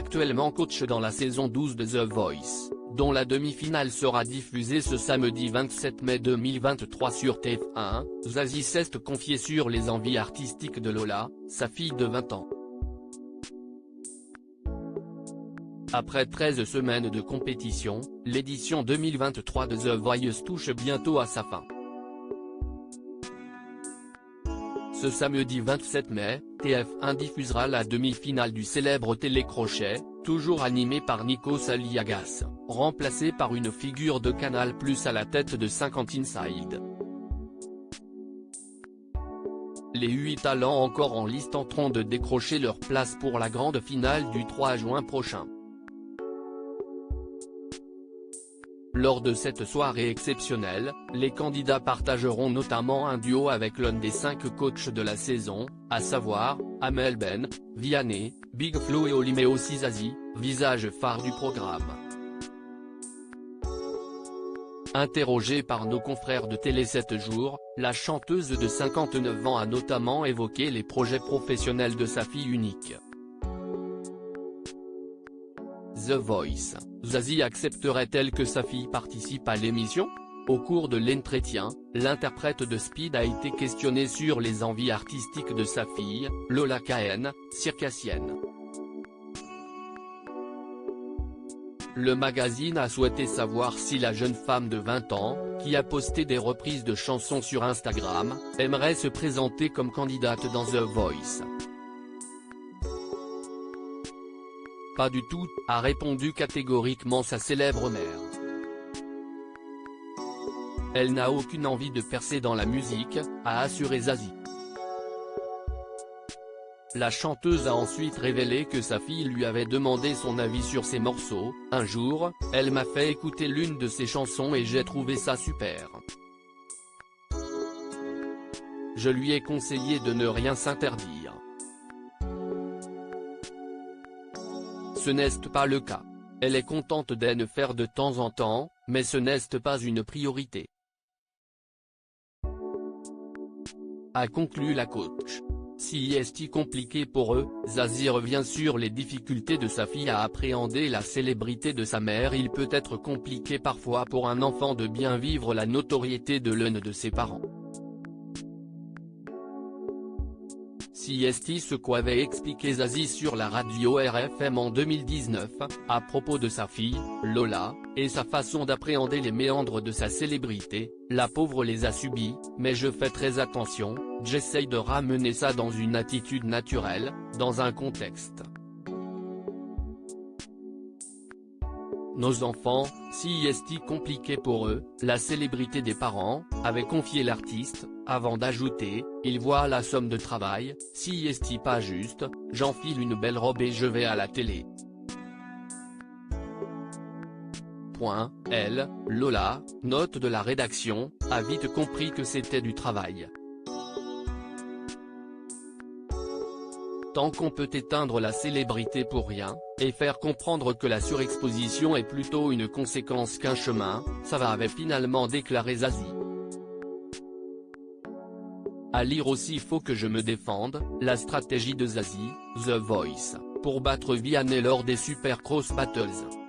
actuellement coach dans la saison 12 de The Voice, dont la demi-finale sera diffusée ce samedi 27 mai 2023 sur TF1, Zazie s'est confiée sur les envies artistiques de Lola, sa fille de 20 ans. Après 13 semaines de compétition, l'édition 2023 de The Voice touche bientôt à sa fin. Ce samedi 27 mai, TF1 diffusera la demi-finale du célèbre télécrochet, toujours animé par Nikos Aliagas, remplacé par une figure de Canal+ à la tête de 50 Inside. Les 8 talents encore en liste tenteront de décrocher leur place pour la grande finale du 3 juin prochain. Lors de cette soirée exceptionnelle, les candidats partageront notamment un duo avec l'un des 5 coachs de la saison, à savoir, Amel Ben, Vianney, Big Flo et Oli, mais aussi Zazie, visage phare du programme. Interrogée par nos confrères de Télé 7 jours, la chanteuse de 59 ans a notamment évoqué les projets professionnels de sa fille unique. The Voice, Zazie accepterait-elle que sa fille participe à l'émission? Au cours de l'entretien, l'interprète de Speed a été questionnée sur les envies artistiques de sa fille, Lola Kahn, circassienne. Le magazine a souhaité savoir si la jeune femme de 20 ans, qui a posté des reprises de chansons sur Instagram, aimerait se présenter comme candidate dans The Voice. Pas du tout, a répondu catégoriquement sa célèbre mère. Elle n'a aucune envie de percer dans la musique, a assuré Zazie. La chanteuse a ensuite révélé que sa fille lui avait demandé son avis sur ses morceaux. Un jour, elle m'a fait écouter l'une de ses chansons et j'ai trouvé ça super. Je lui ai conseillé de ne rien s'interdire. Ce n'est pas le cas. Elle est contente d'en faire de temps en temps, mais ce n'est pas une priorité, a conclu la coach. Si est compliqué pour eux, Zazie revient sur les difficultés de sa fille à appréhender la célébrité de sa mère. Il peut être compliqué parfois pour un enfant de bien vivre la notoriété de l'un de ses parents. Si ce qu'avait expliqué Zazie sur la radio RFM en 2019, à propos de sa fille, Lola, et sa façon d'appréhender les méandres de sa célébrité. La pauvre les a subis, mais je fais très attention, j'essaye de ramener ça dans une attitude naturelle, dans un contexte. Nos enfants, si compliqué pour eux, la célébrité des parents, avait confié l'artiste, avant d'ajouter, ils voient la somme de travail, si pas juste, j'enfile une belle robe et je vais à la télé. Elle, Lola, note de la rédaction, a vite compris que c'était du travail. Tant qu'on peut éteindre la célébrité pour rien, et faire comprendre que la surexposition est plutôt une conséquence qu'un chemin, ça va, avait finalement déclaré Zazie. À lire aussi Faut que je me défende, la stratégie de Zazie, The Voice, pour battre Vianney lors des Super Cross Battles.